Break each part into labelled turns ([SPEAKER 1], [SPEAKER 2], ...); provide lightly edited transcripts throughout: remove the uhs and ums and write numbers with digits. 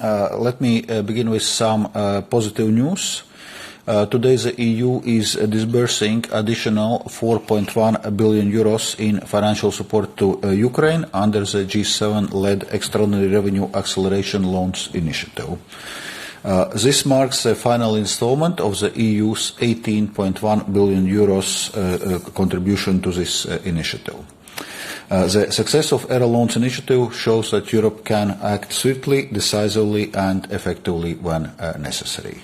[SPEAKER 1] Let me begin with some positive news. Today the EU is disbursing additional 4.1 billion euros in financial support to Ukraine under the G7-led Extraordinary Revenue Acceleration Loans Initiative. This marks the final installment of the EU's 18.1 billion euros contribution to this initiative. The success of ERA Loans Initiative shows that Europe can act swiftly, decisively and effectively when necessary.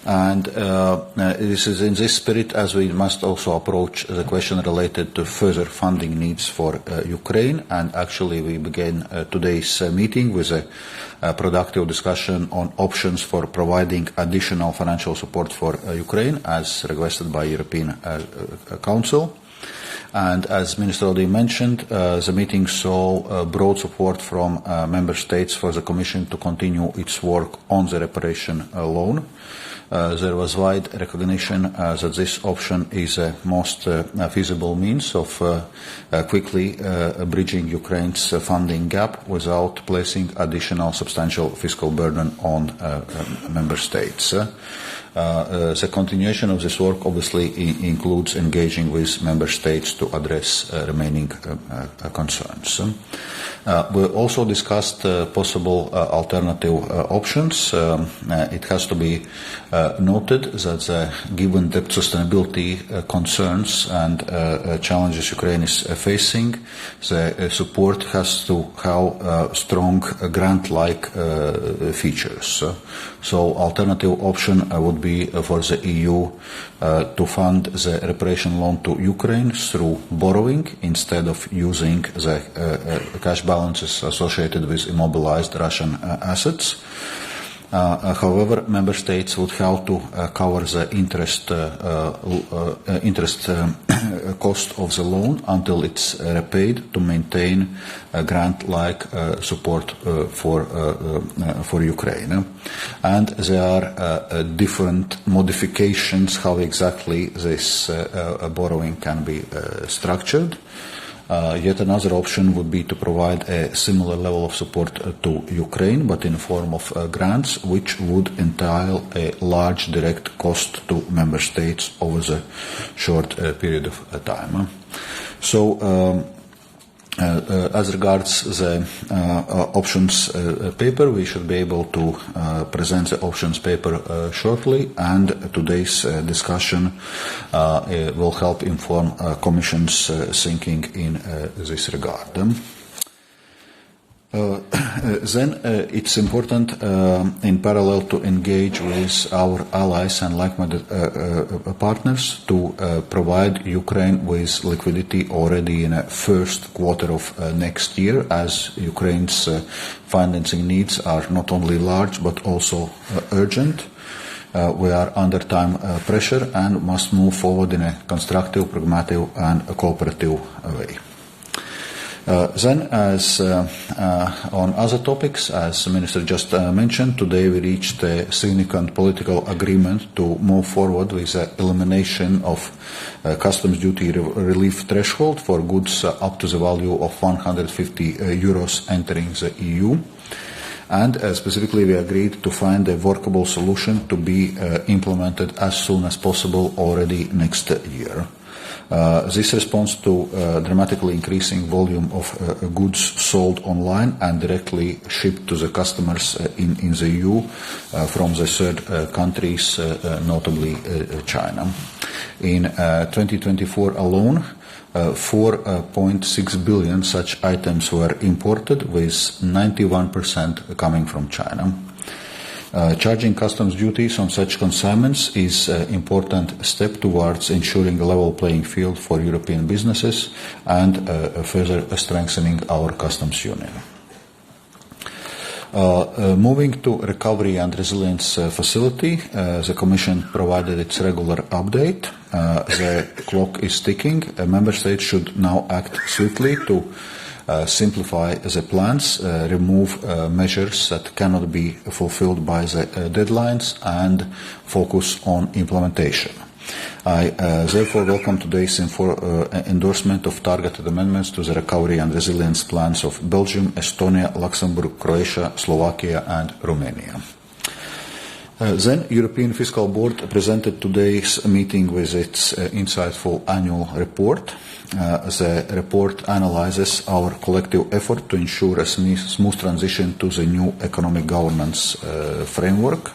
[SPEAKER 1] And this is in this spirit as we must also approach the question related to further funding needs for Ukraine. And actually we began today's meeting with a productive discussion on options for providing additional financial support for Ukraine as requested by European Council. And as Minister already mentioned, the meeting saw broad support from Member States for the Commission to continue its work on the reparation loan. There was wide recognition that this option is the most feasible means of quickly bridging Ukraine's funding gap without placing additional substantial fiscal burden on Member States. The continuation of this work obviously includes engaging with Member States to address remaining concerns. We also discussed possible alternative options. It has to be noted that given debt sustainability concerns and challenges Ukraine is facing, the support has to have strong grant-like features. So alternative option would be for the EU to fund the reparation loan to Ukraine through borrowing instead of using the cash balances associated with immobilized Russian assets. However, Member States would have to cover the interest cost of the loan until it's repaid to maintain grant-like support for Ukraine. And there are different modifications how exactly this borrowing can be structured. Yet another option would be to provide a similar level of support to Ukraine, but in the form of grants, which would entail a large direct cost to Member States over the short period of time. So, as regards the options paper, we should be able to present the options paper shortly, and today's discussion will help inform Commission's thinking in this regard. Then it's important in parallel to engage with our allies and like-minded partners to provide Ukraine with liquidity already in the first quarter of next year, as Ukraine's financing needs are not only large but also urgent. We are under time pressure and must move forward in a constructive, pragmatic and cooperative way. Then, as on other topics, as the Minister just mentioned, today we reached a significant political agreement to move forward with the elimination of customs duty relief threshold for goods up to the value of 150 euros entering the EU. And specifically, we agreed to find a workable solution to be implemented as soon as possible already next year. This responds to dramatically increasing volume of goods sold online and directly shipped to the customers in the EU from the third countries, notably China. In 2024 alone, 4.6 billion such items were imported, with 91% coming from China. Charging customs duties on such consignments is an important step towards ensuring a level playing field for European businesses and further strengthening our customs union. Moving to Recovery and Resilience Facility, the Commission provided its regular update. The clock is ticking. Member States should now act swiftly to simplify the plans, remove measures that cannot be fulfilled by the deadlines, and focus on implementation. I therefore welcome today's endorsement of targeted amendments to the recovery and resilience plans of Belgium, Estonia, Luxembourg, Croatia, Slovakia and Romania. Then European Fiscal Board presented today's meeting with its insightful annual report. The report analyzes our collective effort to ensure a smooth transition to the new economic governance framework.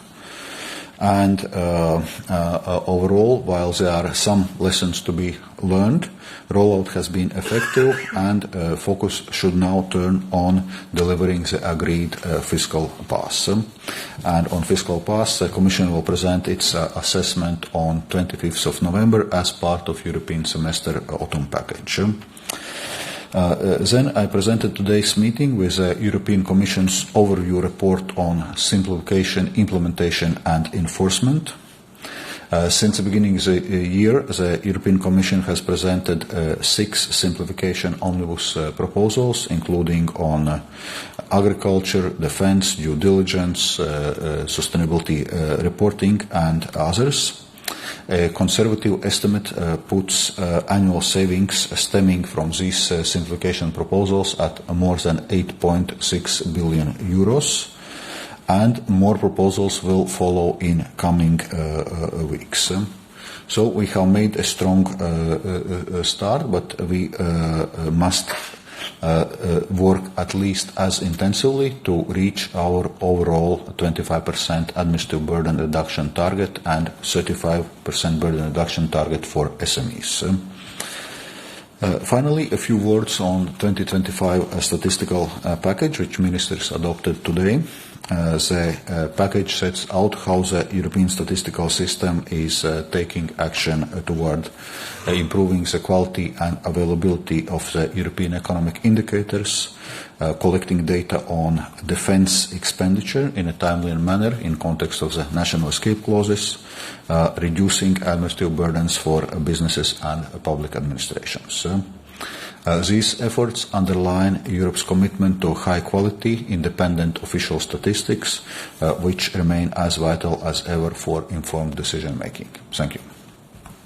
[SPEAKER 1] And overall, while there are some lessons to be learned, rollout has been effective and focus should now turn on delivering the agreed fiscal path. And on fiscal path, the Commission will present its assessment on 25th of November as part of European semester autumn package. Then I presented today's meeting with the European Commission's overview report on simplification, implementation and enforcement. Since the beginning of the year, the European Commission has presented 6 simplification omnibus proposals, including on agriculture, defense, due diligence, sustainability reporting and others. A conservative estimate puts annual savings stemming from these simplification proposals at more than 8.6 billion euros, and more proposals will follow in coming weeks. So we have made a strong start, but we must work at least as intensively to reach our overall 25% administrative burden reduction target and 35% burden reduction target for SMEs. Finally, a few words on 2025 statistical package, which ministers adopted today. The package sets out how the European statistical system is taking action toward improving the quality and availability of the European economic indicators, collecting data on defense expenditure in a timely manner in context of the national escape clauses, reducing administrative burdens for businesses and public administrations. These efforts underline Europe's commitment to high-quality, independent official statistics, which remain as vital as ever for informed decision-making. Thank you.